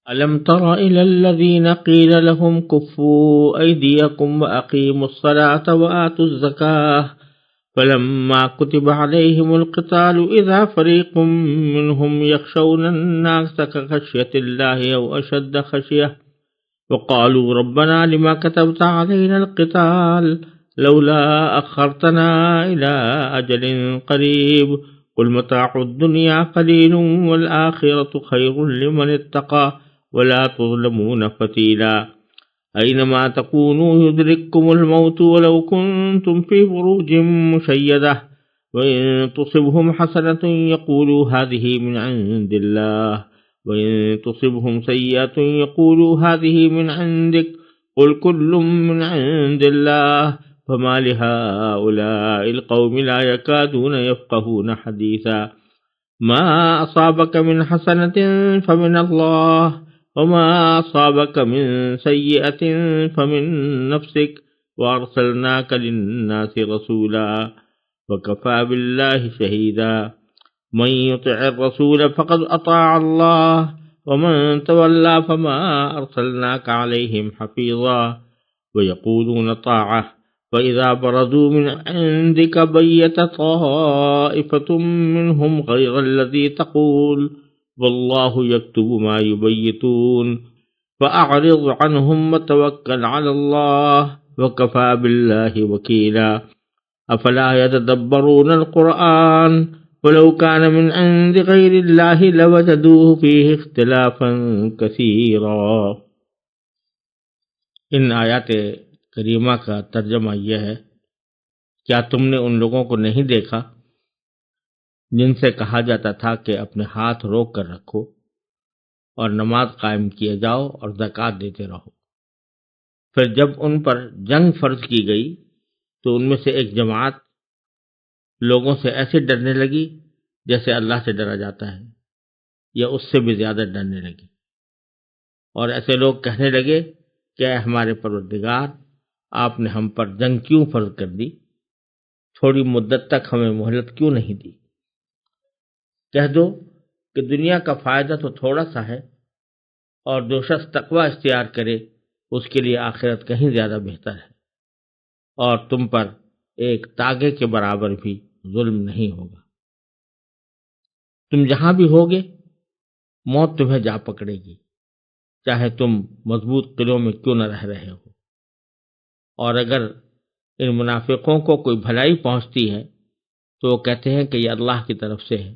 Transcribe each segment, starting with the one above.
ألم تر إلى الذين قيل لهم كفوا أيديكم وأقيموا الصلاة وآتوا الزكاة فلما كتب عليهم القتال إذا فريق منهم يخشون الناس كخشية الله أو أشد خشية وقالوا ربنا لما كتبت علينا القتال لولا أخرتنا إلى أجل قريب قل متاع الدنيا قليل والآخرة خير لمن اتقى ولا تظلمون فتيلا أينما تكونوا يدرككم الموت ولو كنتم في بروج مشيدة وإن تصبهم حسنة يقولوا هذه من عند الله وإن تصبهم سيئة يقولوا هذه من عندك قل كل من عند الله فما لهؤلاء القوم لا يكادون يفقهون حديثا ما أصابك من حسنة فمن الله وما أصابك من سيئة فمن نفسك وأرسلناك للناس رسولا وكفى بالله شهيدا من يطع الرسول فقد أطاع الله ومن تولى فما أرسلناك عليهم حفيظا ويقولون طاعة وإذا برزوا من عندك بيت طائفة منهم غير الذي تقول والله يكتب ما يبيتون فأعرض عنهم وتوكل على الله وكفى بالله وكيلا أفلا يتدبرون القرآن ولو كان من عند غير الله لوجدوه فيه اختلافا كثيرا۔ ان آیات کریمہ کا ترجمہ یہ ہے، کیا تم نے ان لوگوں کو نہیں دیکھا جن سے کہا جاتا تھا کہ اپنے ہاتھ روک کر رکھو اور نماز قائم کیے جاؤ اور زکوٰۃ دیتے رہو، پھر جب ان پر جنگ فرض کی گئی تو ان میں سے ایک جماعت لوگوں سے ایسے ڈرنے لگی جیسے اللہ سے ڈرا جاتا ہے یا اس سے بھی زیادہ ڈرنے لگی، اور ایسے لوگ کہنے لگے کہ اے ہمارے پروردگار، آپ نے ہم پر جنگ کیوں فرض کر دی؟ تھوڑی مدت تک ہمیں مہلت کیوں نہیں دی؟ کہہ دو کہ دنیا کا فائدہ تو تھوڑا سا ہے، اور جو شخص تقوی اختیار کرے اس کے لیے آخرت کہیں زیادہ بہتر ہے، اور تم پر ایک تاگے کے برابر بھی ظلم نہیں ہوگا۔ تم جہاں بھی ہوگے موت تمہیں جا پکڑے گی، چاہے تم مضبوط قلعوں میں کیوں نہ رہ رہے ہو۔ اور اگر ان منافقوں کو کوئی بھلائی پہنچتی ہے تو وہ کہتے ہیں کہ یہ اللہ کی طرف سے ہے،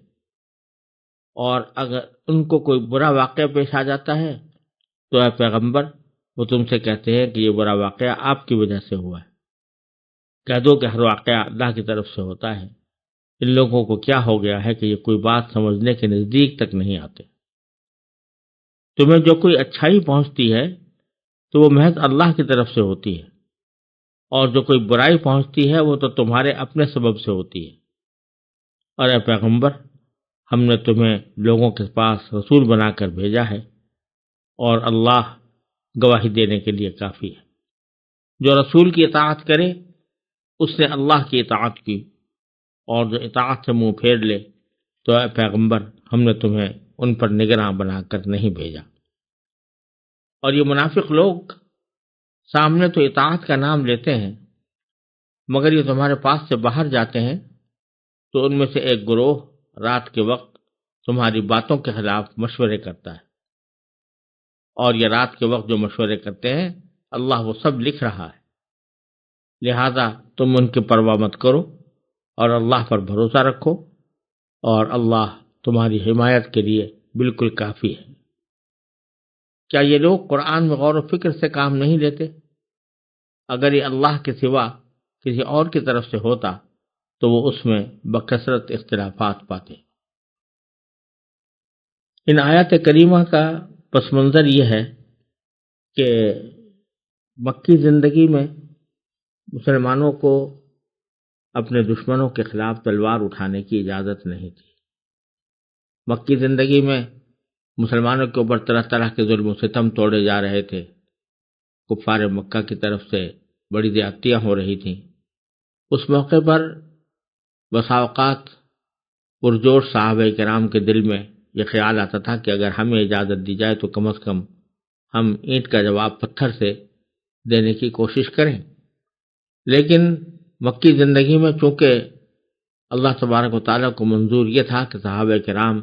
اور اگر ان کو کوئی برا واقعہ پیش آ جاتا ہے تو اے پیغمبر، وہ تم سے کہتے ہیں کہ یہ برا واقعہ آپ کی وجہ سے ہوا ہے۔ کہہ دو کہ ہر واقعہ اللہ کی طرف سے ہوتا ہے، ان لوگوں کو کیا ہو گیا ہے کہ یہ کوئی بات سمجھنے کے نزدیک تک نہیں آتے۔ تمہیں جو کوئی اچھائی پہنچتی ہے تو وہ محض اللہ کی طرف سے ہوتی ہے، اور جو کوئی برائی پہنچتی ہے وہ تو تمہارے اپنے سبب سے ہوتی ہے۔ اور اے پیغمبر، ہم نے تمہیں لوگوں کے پاس رسول بنا کر بھیجا ہے، اور اللہ گواہی دینے کے لیے کافی ہے۔ جو رسول کی اطاعت کرے اس نے اللہ کی اطاعت کی، اور جو اطاعت سے منہ پھیر لے تو اے پیغمبر، ہم نے تمہیں ان پر نگراں بنا کر نہیں بھیجا۔ اور یہ منافق لوگ سامنے تو اطاعت کا نام لیتے ہیں، مگر یہ تمہارے پاس سے باہر جاتے ہیں تو ان میں سے ایک گروہ رات کے وقت تمہاری باتوں کے خلاف مشورے کرتا ہے، اور یہ رات کے وقت جو مشورے کرتے ہیں اللہ وہ سب لکھ رہا ہے، لہذا تم ان کی پرواہ مت کرو اور اللہ پر بھروسہ رکھو، اور اللہ تمہاری حمایت کے لیے بالکل کافی ہے۔ کیا یہ لوگ قرآن میں غور و فکر سے کام نہیں لیتے؟ اگر یہ اللہ کے سوا کسی اور کی طرف سے ہوتا تو وہ اس میں بکثرت اختلافات پاتے۔ ان آیات کریمہ کا پس منظر یہ ہے کہ مکی زندگی میں مسلمانوں کو اپنے دشمنوں کے خلاف تلوار اٹھانے کی اجازت نہیں تھی۔ مکی زندگی میں مسلمانوں کے اوپر طرح طرح کے ظلم و ستم توڑے جا رہے تھے، کفار مکہ کی طرف سے بڑی زیادتیاں ہو رہی تھیں۔ اس موقع پر بسا اوقات پرجوش صحابہ کرام کے دل میں یہ خیال آتا تھا کہ اگر ہمیں اجازت دی جائے تو کم از کم ہم اینٹ کا جواب پتھر سے دینے کی کوشش کریں۔ لیکن مکی زندگی میں چونکہ اللہ تبارک و تعالیٰ کو منظور یہ تھا کہ صحابہ کرام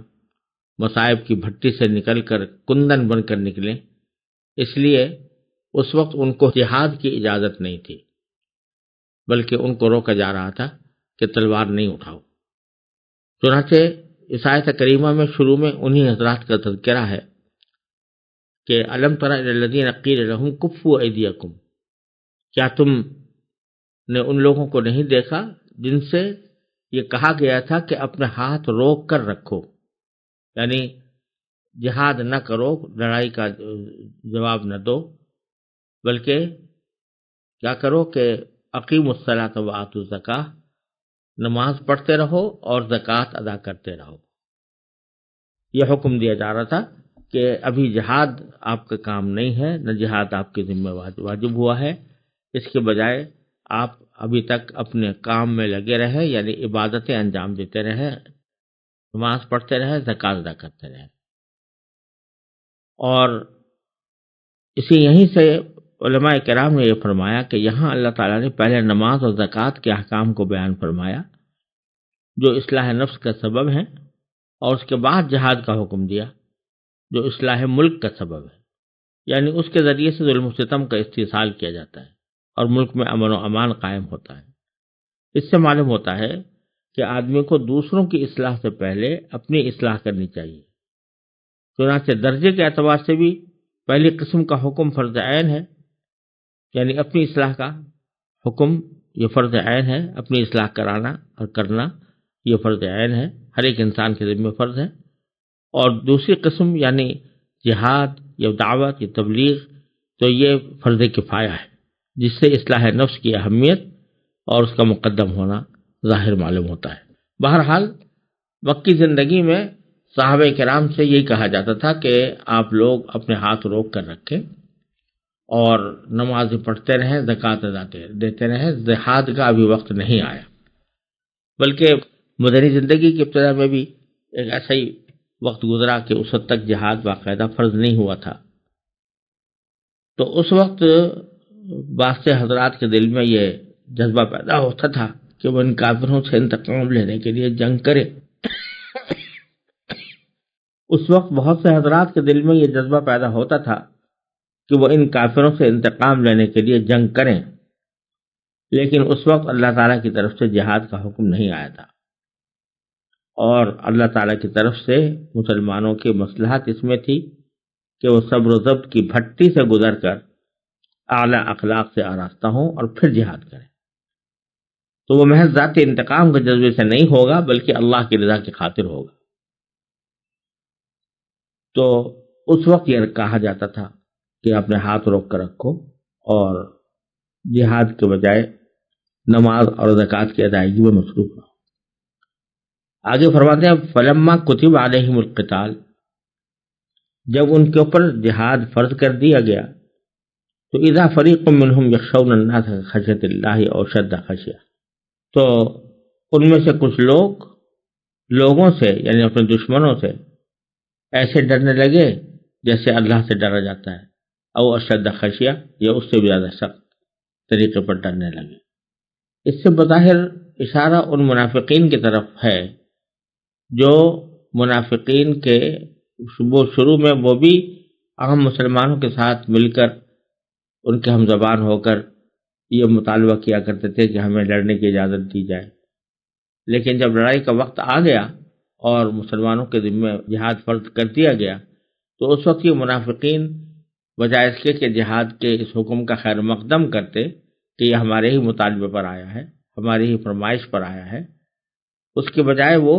مصائب کی بھٹی سے نکل کر کندن بن کر نکلیں، اس لیے اس وقت ان کو جہاد کی اجازت نہیں تھی، بلکہ ان کو روکا جا رہا تھا کہ تلوار نہیں اٹھاؤ۔ چنانچہ اس آیت کریمہ میں شروع میں انہی حضرات کا تذکرہ ہے کہ الم تر الی الذین قیل لہم کفوا ایدیکم، کیا تم نے ان لوگوں کو نہیں دیکھا جن سے یہ کہا گیا تھا کہ اپنے ہاتھ روک کر رکھو، یعنی جہاد نہ کرو، لڑائی کا جواب نہ دو، بلکہ کیا کرو کہ اقیموا الصلاۃ وآتوا الزکاۃ، نماز پڑھتے رہو اور زکوٰۃ ادا کرتے رہو۔ یہ حکم دیا جا رہا تھا کہ ابھی جہاد آپ کا کام نہیں ہے، نہ جہاد آپ کے ذمہ واجب ہوا ہے، اس کے بجائے آپ ابھی تک اپنے کام میں لگے رہے، یعنی عبادتیں انجام دیتے رہے، نماز پڑھتے رہے، زکوٰۃ ادا کرتے رہے۔ اور یہیں سے علماء کرام نے یہ فرمایا کہ یہاں اللہ تعالیٰ نے پہلے نماز اور زکوٰۃ کے احکام کو بیان فرمایا جو اصلاح نفس کا سبب ہیں، اور اس کے بعد جہاد کا حکم دیا جو اصلاح ملک کا سبب ہے، یعنی اس کے ذریعے سے ظلم و ستم کا استحصال کیا جاتا ہے اور ملک میں امن و امان قائم ہوتا ہے۔ اس سے معلوم ہوتا ہے کہ آدمی کو دوسروں کی اصلاح سے پہلے اپنی اصلاح کرنی چاہیے۔ چنانچہ درجے کے اعتبار سے بھی پہلی قسم کا حکم فرض عین ہے، یعنی اپنی اصلاح کا حکم یہ فرض عین ہے، اپنی اصلاح کرانا اور کرنا یہ فرض عین ہے، ہر ایک انسان کے ذمہ فرض ہے۔ اور دوسری قسم یعنی جہاد یا دعوت یا تبلیغ، تو یہ فرض کفایہ ہے، جس سے اصلاح نفس کی اہمیت اور اس کا مقدم ہونا ظاہر معلوم ہوتا ہے۔ بہرحال مکی زندگی میں صحابہ کرام سے یہی کہا جاتا تھا کہ آپ لوگ اپنے ہاتھ روک کر رکھیں اور نماز پڑھتے رہیں، زکوٰۃ ادا دیتے رہیں، جہاد کا ابھی وقت نہیں آیا۔ بلکہ مدنی زندگی کی ابتدا میں بھی ایک ایسا ہی وقت گزرا کہ اس وقت تک جہاد باقاعدہ فرض نہیں ہوا تھا۔ تو اس وقت بعض حضرات کے دل میں یہ جذبہ پیدا ہوتا تھا کہ وہ ان کافروں سے انتقام لینے کے لیے جنگ کرے۔ اس وقت بہت سے حضرات کے دل میں یہ جذبہ پیدا ہوتا تھا کہ وہ ان کافروں سے انتقام لینے کے لیے جنگ کریں، لیکن اس وقت اللہ تعالیٰ کی طرف سے جہاد کا حکم نہیں آیا تھا، اور اللہ تعالیٰ کی طرف سے مسلمانوں کی مصلحت اس میں تھی کہ وہ صبر و ضبط کی بھٹی سے گزر کر اعلیٰ اخلاق سے آراستہ ہوں اور پھر جہاد کریں۔ تو وہ محض ذاتی انتقام کے جذبے سے نہیں ہوگا، بلکہ اللہ کی رضا کی خاطر ہوگا۔ تو اس وقت یہ کہا جاتا تھا کہ اپنے ہاتھ روک کر رکھو اور جہاد کے بجائے نماز اور زکوٰۃ کی ادائیگی میں مصروف رہو۔ آگے فرماتے ہیں فلما کتب علیہم القتال، جب ان کے اوپر جہاد فرض کر دیا گیا تو اذا فریق منہم یخشون الناس خشیۃ اللہ او شد خشیہ، تو ان میں سے کچھ لوگ لوگوں سے یعنی اپنے دشمنوں سے ایسے ڈرنے لگے جیسے اللہ سے ڈرا جاتا ہے، او اشد خشیہ، یا اس سے بھی زیادہ سخت طریقے پر ڈرنے لگے۔ اس سے بظاہر اشارہ ان منافقین کی طرف ہے جو منافقین کے شروع میں وہ بھی عام مسلمانوں کے ساتھ مل کر ان کے ہم زبان ہو کر یہ مطالبہ کیا کرتے تھے کہ ہمیں لڑنے کی اجازت دی جائے، لیکن جب لڑائی کا وقت آ گیا اور مسلمانوں کے ذمہ جہاد فرض کر دیا گیا تو اس وقت یہ منافقین بجائے اس کے کہ جہاد کے اس حکم کا خیر مقدم کرتے کہ یہ ہمارے ہی مطالبے پر آیا ہے، ہماری ہی فرمائش پر آیا ہے، اس کے بجائے وہ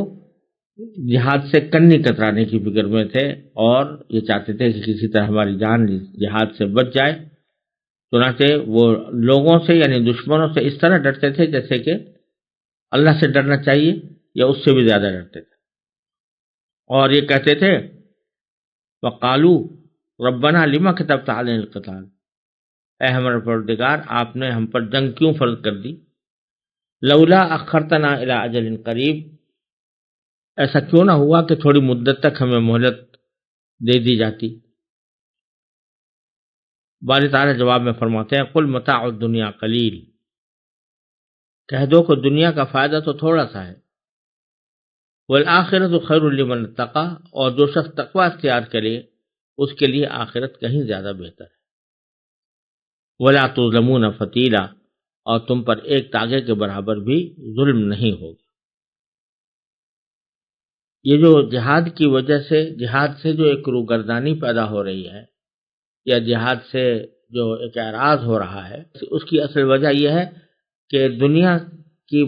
جہاد سے کنی کترانے کی فکر میں تھے اور یہ چاہتے تھے کہ کسی طرح ہماری جان جہاد سے بچ جائے۔ چنانچہ وہ لوگوں سے یعنی دشمنوں سے اس طرح ڈرتے تھے جیسے کہ اللہ سے ڈرنا چاہیے یا اس سے بھی زیادہ ڈرتے تھے، اور یہ کہتے تھے وَقَالُوا رَبَّنَا لِمَ كَتَبْتَ عَلَيْنَا الْقِتَالَ، اے ہمارے پروردگار آپ نے ہم پر جنگ کیوں فرض کر دی، لولا اخرتنا الى اجل قریب، ایسا کیوں نہ ہوا کہ تھوڑی مدت تک ہمیں مہلت دے دی جاتی؟ باری تعالیٰ جواب میں فرماتے ہیں قل متاع الدنیا قلیل، کہہ دو کہ دنیا کا فائدہ تو تھوڑا سا ہے، والآخرۃ خیر لمن اتقی، اور جو شخص تقوی اختیار کرے اس کے لیے آخرت کہیں زیادہ بہتر ہے، ولا تظلمون فتیلا، اور تم پر ایک تاغے کے برابر بھی ظلم نہیں ہوگا۔ یہ جو جہاد کی وجہ سے، جہاد سے جو ایک روگردانی پیدا ہو رہی ہے، یا جہاد سے جو ایک اعراض ہو رہا ہے، اس کی اصل وجہ یہ ہے کہ دنیا کی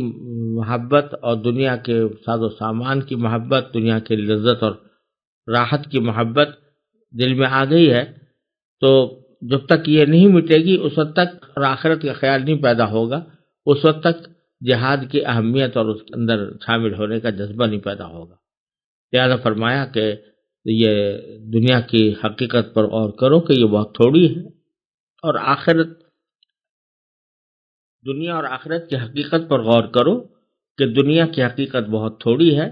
محبت اور دنیا کے ساز و سامان کی محبت، دنیا کی لذت اور راحت کی محبت دل میں آ گئی ہے، تو جب تک یہ نہیں مٹے گی اس وقت تک آخرت کا خیال نہیں پیدا ہوگا، اس وقت تک جہاد کی اہمیت اور اس کے اندر شامل ہونے کا جذبہ نہیں پیدا ہوگا۔ لہٰذا فرمایا کہ یہ دنیا کی حقیقت پر غور کرو کہ یہ بہت تھوڑی ہے، اور آخرت، دنیا اور آخرت کی حقیقت پر غور کرو کہ دنیا کی حقیقت بہت تھوڑی ہے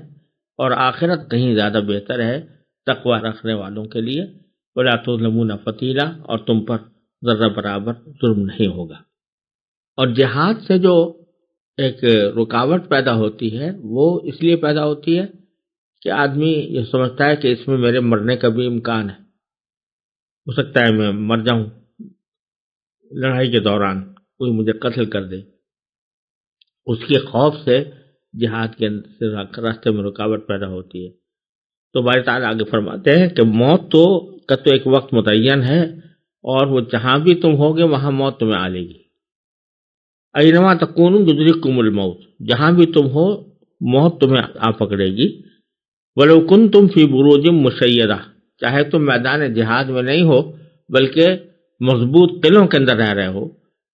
اور آخرت کہیں زیادہ بہتر ہے تقوی رکھنے والوں کے لیے، ولا تظلمون فتیلا، اور تم پر ذرہ برابر ظلم نہیں ہوگا۔ اور جہاد سے جو ایک رکاوٹ پیدا ہوتی ہے وہ اس لیے پیدا ہوتی ہے کہ آدمی یہ سمجھتا ہے کہ اس میں میرے مرنے کا بھی امکان ہے، ہو سکتا ہے میں مر جاؤں لڑائی کے دوران، کوئی مجھے قتل کر دے، اس کے خوف سے جہاد کے راستے میں رکاوٹ پیدا ہوتی ہے۔ تو باری تعالیٰ آگے فرماتے ہیں کہ موت کا تو ایک وقت متعین ہے، اور وہ جہاں بھی تم ہوگے وہاں موت تمہیں آ لے گی۔ اینما تکونوا یدرککم الموت، جہاں بھی تم ہو موت تمہیں آ پکڑے گی۔ ولو کنتم فی بروج مشیدہ، چاہے تم میدان جہاد میں نہیں ہو بلکہ مضبوط قلعوں کے اندر رہ رہے ہو،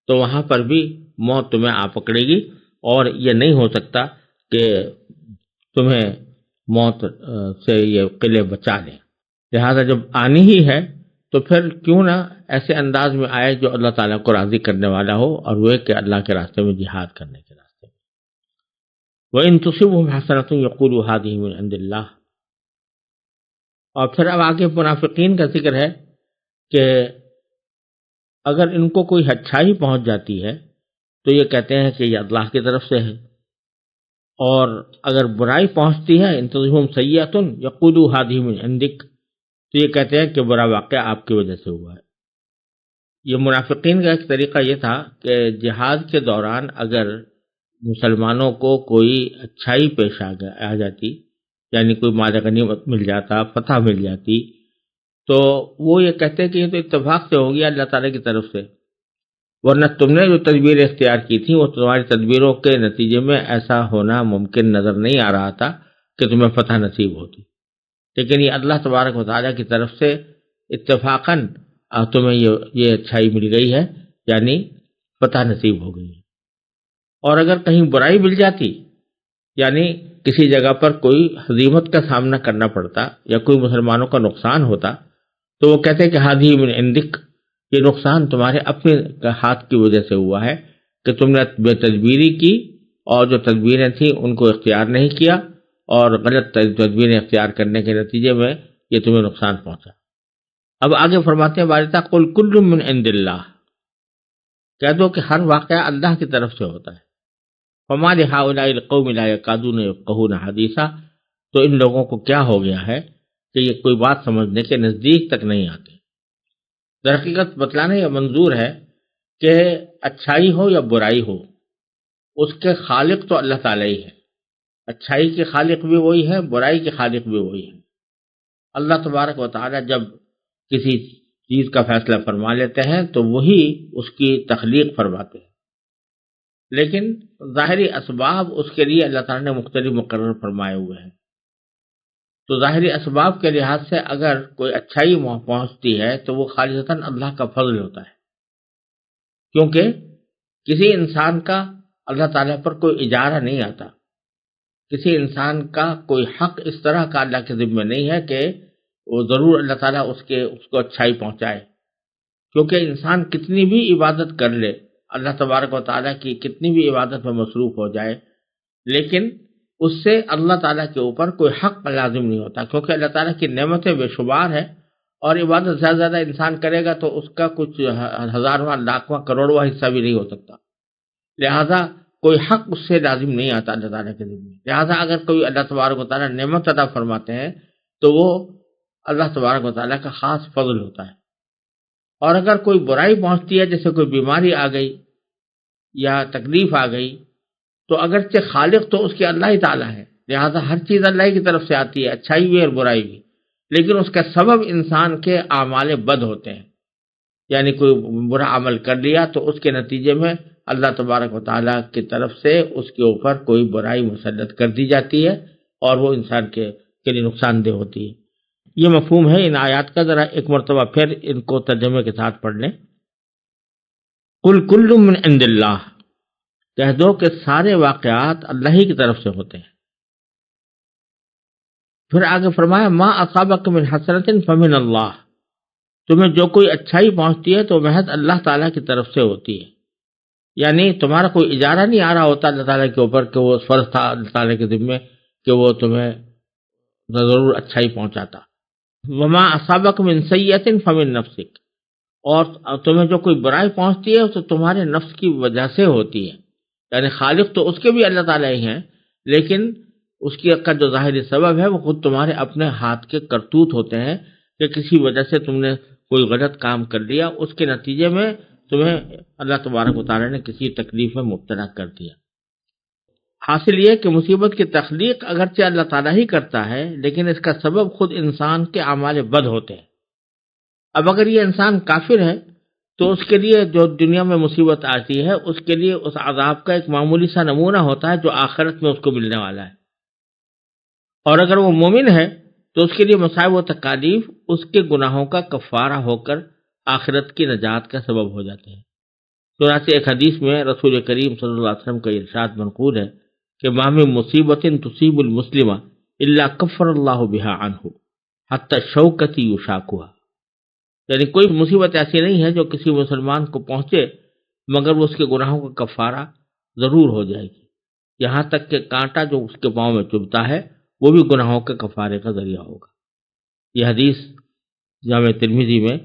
تو وہاں پر بھی موت تمہیں آ پکڑے گی، اور یہ نہیں ہو سکتا کہ تمہیں موت سے یہ قلعے بچا لیں۔ لہذا جب آنی ہی ہے تو پھر کیوں نہ ایسے انداز میں آئے جو اللہ تعالیٰ کو راضی کرنے والا ہو، اور وہ کہ اللہ کے راستے میں جہاد کرنے کے راستے میں۔ وَإِن تُصِبْهُمْ حَسَنَةٌ يَقُولُوا هَٰذِهِ مِنْ عِندِ اللَّهِ، اور پھر اب آگے منافقین کا ذکر ہے کہ اگر ان کو کوئی اچھائی پہنچ جاتی ہے تو یہ کہتے ہیں کہ یہ اللہ کی طرف سے ہے، اور اگر برائی پہنچتی ہے ان تصبهم سیئۃ یقولوا هذه من عندک، تو یہ کہتے ہیں کہ برا واقعہ آپ کی وجہ سے ہوا ہے۔ یہ منافقین کا ایک طریقہ یہ تھا کہ جہاد کے دوران اگر مسلمانوں کو کوئی اچھائی پیش آ جاتی، یعنی کوئی مال غنیمت مل جاتا، فتح مل جاتی، تو وہ یہ کہتے کہ یہ تو اتفاق سے ہو گیا اللہ تعالیٰ کی طرف سے، ورنہ تم نے جو تدبیریں اختیار کی تھیں وہ تمہاری تدبیروں کے نتیجے میں ایسا ہونا ممکن نظر نہیں آ رہا تھا کہ تمہیں فتح نصیب ہوتی، لیکن یہ اللہ تبارک و تعالیٰ کی طرف سے اتفاقاً تمہیں یہ اچھائی مل گئی ہے، یعنی فتح نصیب ہو گئی ہے۔ اور اگر کہیں برائی مل جاتی، یعنی کسی جگہ پر کوئی ہزیمت کا سامنا کرنا پڑتا یا کوئی مسلمانوں کا نقصان ہوتا، تو وہ کہتے کہ ہذہ من عندک، یہ نقصان تمہارے اپنے ہاتھ کی وجہ سے ہوا ہے کہ تم نے بے تدبیری کی، اور جو تدبیریں تھیں ان کو اختیار نہیں کیا، اور غلط تدبیریں اختیار کرنے کے نتیجے میں یہ تمہیں نقصان پہنچا۔ اب آگے فرماتے ہیں باری تعالیٰ قل کل من عند اللہ، کہہ دو کہ ہر واقعہ اللہ کی طرف سے ہوتا ہے۔ فما لہؤلاء القوم لا یکادون یفقہون حدیثا، تو ان لوگوں کو کیا ہو گیا ہے کہ یہ کوئی بات سمجھنے کے نزدیک تک نہیں آتے۔ در حقیقت بتلانے یہ منظور ہے کہ اچھائی ہو یا برائی ہو، اس کے خالق تو اللہ تعالیٰ ہی ہے، اچھائی کے خالق بھی وہی ہے، برائی کے خالق بھی وہی ہے۔ اللہ تبارک و تعالیٰ جب کسی چیز کا فیصلہ فرما لیتے ہیں تو وہی اس کی تخلیق فرماتے ہیں، لیکن ظاہری اسباب اس کے لیے اللہ تعالیٰ نے مختلف مقرر فرمائے ہوئے ہیں۔ تو ظاہری اسباب کے لحاظ سے اگر کوئی اچھائی پہنچتی ہے تو وہ خالصتاً اللہ کا فضل ہوتا ہے، کیونکہ کسی انسان کا اللہ تعالیٰ پر کوئی اجارہ نہیں آتا، کسی انسان کا کوئی حق اس طرح کا اللہ کے ذمہ نہیں ہے کہ وہ ضرور اللہ تعالیٰ اس کو اچھائی پہنچائے، کیونکہ انسان کتنی بھی عبادت کر لے، اللہ تبارک و تعالیٰ کی کتنی بھی عبادت میں مصروف ہو جائے، لیکن اس سے اللہ تعالیٰ کے اوپر کوئی حق لازم نہیں ہوتا، کیونکہ اللہ تعالیٰ کی نعمتیں بے شمار ہیں، اور عبادت زیادہ زیادہ انسان کرے گا تو اس کا کچھ ہزارواں لاکھواں کروڑواں حصہ بھی نہیں ہو سکتا، لہذا کوئی حق اس سے لازم نہیں آتا اللہ تعالیٰ کے ذمہ۔ لہذا اگر کوئی اللہ تبارک و تعالیٰ نعمت عطا فرماتے ہیں تو وہ اللہ تبارک و تعالیٰ کا خاص فضل ہوتا ہے، اور اگر کوئی برائی پہنچتی ہے، جیسے کوئی بیماری آ گئی یا تکلیف آ گئی، تو اگرچہ خالق تو اس کے اللہ ہی تعالیٰ ہے، لہذا ہر چیز اللہ کی طرف سے آتی ہے، اچھائی بھی اور برائی بھی، لیکن اس کا سبب انسان کے اعمال بد ہوتے ہیں، یعنی کوئی برا عمل کر لیا تو اس کے نتیجے میں اللہ تبارک و تعالیٰ کی طرف سے اس کے اوپر کوئی برائی مسلط کر دی جاتی ہے، اور وہ انسان کے لیے نقصان دہ ہوتی ہے۔ یہ مفہوم ہے ان آیات کا، ذرا ایک مرتبہ پھر ان کو ترجمے کے ساتھ پڑھ لیں۔ قل کل من عند اللہ، کہہ دو کہ سارے واقعات اللہ ہی کی طرف سے ہوتے ہیں۔ پھر آگے فرمایا ما اصابک من حسنۃ فمن اللہ، تمہیں جو کوئی اچھائی پہنچتی ہے تو محض اللہ تعالیٰ کی طرف سے ہوتی ہے، یعنی تمہارا کوئی اجارہ نہیں آ رہا ہوتا اللہ تعالیٰ کے اوپر کہ وہ فرض تھا اللہ تعالیٰ کے ذمے کہ وہ تمہیں ضرور اچھائی پہنچاتا۔ وما اصابک من سیئۃ فمن نفسک، اور تمہیں جو کوئی برائی پہنچتی ہے تو تمہارے نفس کی وجہ سے ہوتی ہے، یعنی خالق تو اس کے بھی اللہ تعالیٰ ہی ہیں، لیکن اس کی کا جو ظاہری سبب ہے وہ خود تمہارے اپنے ہاتھ کے کرتوت ہوتے ہیں، کہ کسی وجہ سے تم نے کوئی غلط کام کر لیا، اس کے نتیجے میں تمہیں اللہ تبارک و تعالیٰ نے کسی تکلیف میں مبتلا کر دیا۔ حاصل یہ کہ مصیبت کی تخلیق اگرچہ اللہ تعالیٰ ہی کرتا ہے، لیکن اس کا سبب خود انسان کے اعمال بد ہوتے ہیں۔ اب اگر یہ انسان کافر ہے تو اس کے لیے جو دنیا میں مصیبت آتی ہے اس کے لیے اس عذاب کا ایک معمولی سا نمونہ ہوتا ہے جو آخرت میں اس کو ملنے والا ہے، اور اگر وہ مومن ہے تو اس کے لیے مصائب و تکالیف اس کے گناہوں کا کفارہ ہو کر آخرت کی نجات کا سبب ہو جاتے ہیں۔ چنانچہ ایک حدیث میں رسول کریم صلی اللہ علیہ وسلم کا ارشاد منقول ہے کہ ما من مصیبت تصیب المسلم الا کفر اللہ بها عنہ حتی الشوکۃ یشاکها، یعنی کوئی مصیبت ایسی نہیں ہے جو کسی مسلمان کو پہنچے مگر وہ اس کے گناہوں کا کفارہ ضرور ہو جائے گی، یہاں تک کہ کانٹا جو اس کے پاؤں میں چبھتا ہے وہ بھی گناہوں کے کفارے کا ذریعہ ہوگا۔ یہ حدیث جامع ترمذی میں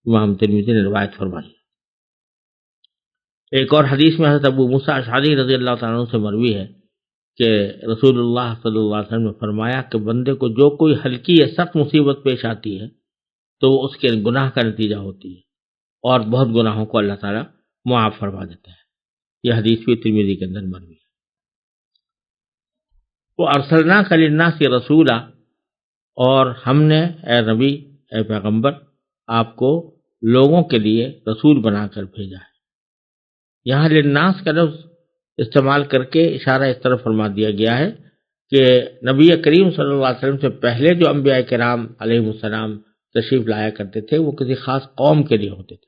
امام ترمذی نے روایت فرمائی۔ ایک اور حدیث میں حضرت ابو موسیٰ اشعری رضی اللہ تعالیٰ عنہ سے مروی ہے کہ رسول اللہ صلی اللہ علیہ وسلم نے فرمایا کہ بندے کو جو کوئی ہلکی یا سخت مصیبت پیش آتی ہے تو وہ اس کے گناہ کا نتیجہ ہوتی ہے، اور بہت گناہوں کو اللہ تعالیٰ معاف فرما دیتا ہے۔ یہ حدیث بھی ترمذی کے اندر مروی ہے۔ وہ ارسلناک للناس رسولا، اور ہم نے اے نبی اے پیغمبر آپ کو لوگوں کے لیے رسول بنا کر بھیجا ہے۔ یہاں للناس کا لفظ استعمال کر کے اشارہ اس طرف فرما دیا گیا ہے کہ نبی کریم صلی اللہ علیہ وسلم سے پہلے جو انبیاء کرام علیہ السلام تشریف لایا کرتے تھے وہ کسی خاص قوم کے لیے ہوتے تھے،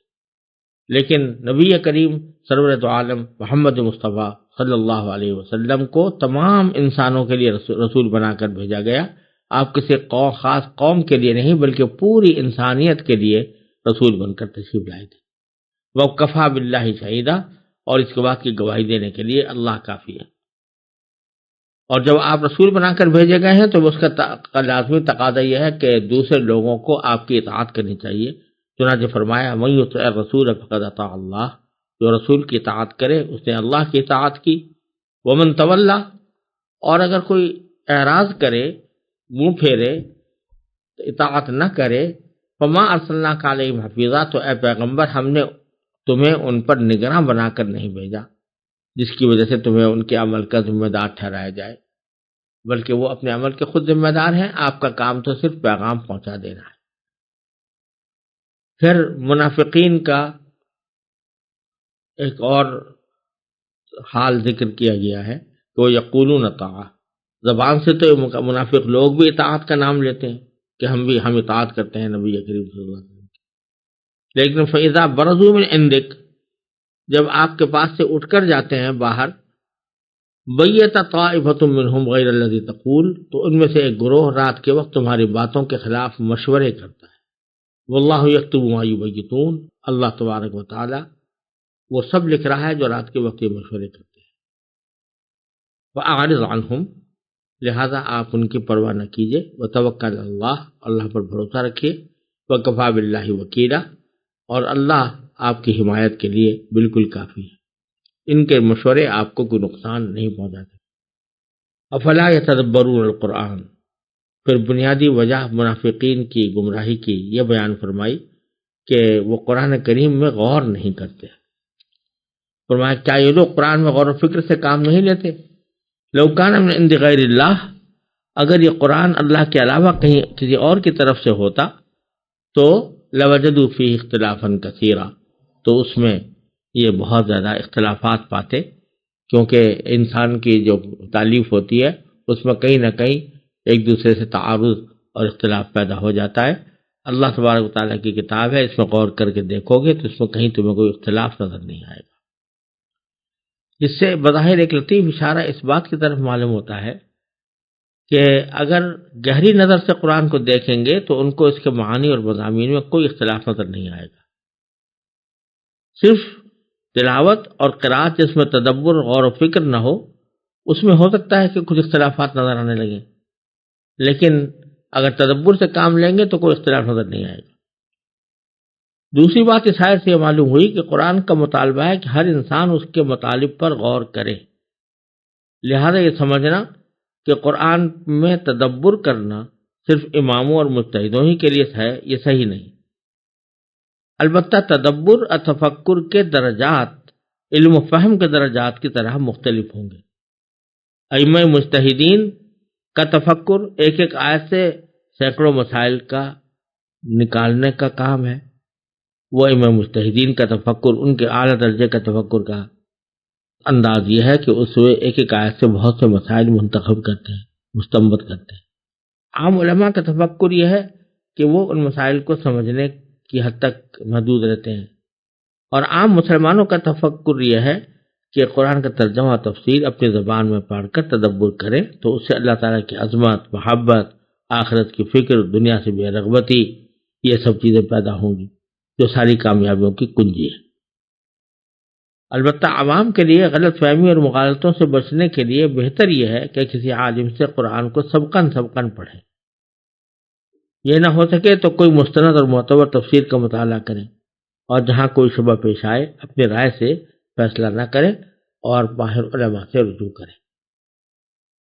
لیکن نبی کریم سرورت عالم محمد مصطفیٰ صلی اللہ علیہ وسلم کو تمام انسانوں کے لیے رسول بنا کر بھیجا گیا۔ آپ کسی خاص قوم کے لیے نہیں بلکہ پوری انسانیت کے لیے رسول بن کر تشریف لائے تھے۔ وَكَفَىٰ بِاللَّهِ شَهِيدًا، اور اس کے بعد کی گواہی دینے کے لیے اللہ کافی ہے۔ اور جب آپ رسول بنا کر بھیجے گئے ہیں تو اس کا لازمی تقاضا یہ ہے کہ دوسرے لوگوں کو آپ کی اطاعت کرنی چاہیے۔ چنانچہ فرمایا مَن يُطِعِ الرَّسُولَ فَقَدْ أَطَاعَ اللَّهَ، جو رسول کی اطاعت کرے اس نے اللہ کی اطاعت کی۔ وَمَن تَوَلَّىٰ، اور اگر کوئی اعراض کرے، منہ پھیرے، اطاعت نہ کرے، فَمَا أَرْسَلْنَاكَ عَلَيْهِمْ حَفِيظًا، تو اے پیغمبر ہم نے تمہیں ان پر نگراں بنا کر نہیں بھیجا جس کی وجہ سے تمہیں ان کے عمل کا ذمہ دار ٹھہرایا جائے، بلکہ وہ اپنے عمل کے خود ذمہ دار ہیں، آپ کا کام تو صرف پیغام پہنچا دینا ہے۔ پھر منافقین کا ایک اور حال ذکر کیا گیا ہے کہ وہ یقولون طاعہ، زبان سے تو منافق لوگ بھی اطاعت کا نام لیتے ہیں کہ ہم اطاعت کرتے ہیں نبی کریم صلی اللہ علیہ وسلم، لیکن فَإِذَا بَرَزُوا مِنْ عِنْدِكَ، جب آپ کے پاس سے اٹھ کر جاتے ہیں باہر، بَيَّتَ طَائِفَةٌ مِّنْهُمْ غَيْرَ الَّذِي تَقُولُ، تو ان میں سے ایک گروہ رات کے وقت تمہاری باتوں کے خلاف مشورے کرتا ہے۔ وَاللَّهُ يَكْتُبُ مَا يُبَيِّتُونَ، اللہ تبارک و تعالی وہ سب لکھ رہا ہے جو رات کے وقت یہ مشورے کرتے ہیں۔ فَأَعْرِضْ عَنْهُمْ، لہذا آپ ان کی پرواہ نہ کیجیے. وتوکل اللہ، اللہ پر بھروسہ رکھیے. وکفیٰ باللہ وکیلا، اور اللہ آپ کی حمایت کے لیے بالکل کافی ہے. ان کے مشورے آپ کو کوئی نقصان نہیں پہنچاتے. افلا یتدبرون القرآن، پھر بنیادی وجہ منافقین کی گمراہی کی یہ بیان فرمائی کہ وہ قرآن کریم میں غور نہیں کرتے. فرمایا کیا یہ لوگ قرآن میں غور و فکر سے کام نہیں لیتے؟ لو کان من عند غیر اللہ، اگر یہ قرآن اللہ کے علاوہ کہیں کسی اور کی طرف سے ہوتا تو لوجدوا فیہ اختلافا کثیرا، تو اس میں یہ بہت زیادہ اختلافات پاتے، کیونکہ انسان کی جو تالیف ہوتی ہے اس میں کہیں نہ کہیں ایک دوسرے سے تعارض اور اختلاف پیدا ہو جاتا ہے. اللہ تبارک و تعالیٰ کی کتاب ہے، اس میں غور کر کے دیکھو گے تو اس میں کہیں تمہیں کوئی اختلاف نظر نہیں آئے گا. اس سے بظاہر ایک لطیف اشارہ اس بات کی طرف معلوم ہوتا ہے کہ اگر گہری نظر سے قرآن کو دیکھیں گے تو ان کو اس کے معانی اور مضامین میں کوئی اختلاف نظر نہیں آئے گا. صرف تلاوت اور قرات جس میں تدبر غور و فکر نہ ہو، اس میں ہو سکتا ہے کہ کچھ اختلافات نظر آنے لگیں، لیکن اگر تدبر سے کام لیں گے تو کوئی اختلاف نظر نہیں آئے گا. دوسری بات اس آیت سے یہ معلوم ہوئی کہ قرآن کا مطالبہ ہے کہ ہر انسان اس کے مطالب پر غور کرے. لہذا یہ سمجھنا کہ قرآن میں تدبر کرنا صرف اماموں اور مجتہدوں ہی کے لیے ہے، یہ صحیح نہیں. البتہ تدبر اور تفکر کے درجات علم و فہم کے درجات کی طرح مختلف ہوں گے. ائمہ مجتہدین کا تفکر ایک ایک آیت سے سینکڑوں مسائل کا نکالنے کا کام ہے. وہ ائمہ مجتہدین کا تفکر، ان کے اعلیٰ درجے کا تفکر کا انداز یہ ہے کہ اس میں ایک ایک آیت سے بہت سے مسائل منتخب کرتے ہیں، مستنبط کرتے ہیں. عام علماء کا تفکر یہ ہے کہ وہ ان مسائل کو سمجھنے کی حد تک محدود رہتے ہیں، اور عام مسلمانوں کا تفکر یہ ہے کہ قرآن کا ترجمہ تفسیر اپنی زبان میں پڑھ کر تدبر کریں تو اس سے اللہ تعالیٰ کی عظمت، محبت، آخرت کی فکر، دنیا سے بے رغبتی، یہ سب چیزیں پیدا ہوں گی جو ساری کامیابیوں کی کنجی ہے. البتہ عوام کے لیے غلط فہمی اور مغالطوں سے بچنے کے لیے بہتر یہ ہے کہ کسی عالم سے قرآن کو سبقاً پڑھیں. یہ نہ ہو سکے تو کوئی مستند اور معتبر تفسیر کا مطالعہ کریں، اور جہاں کوئی شبہ پیش آئے اپنی رائے سے فیصلہ نہ کریں اور ماہر علماء سے رجوع کریں.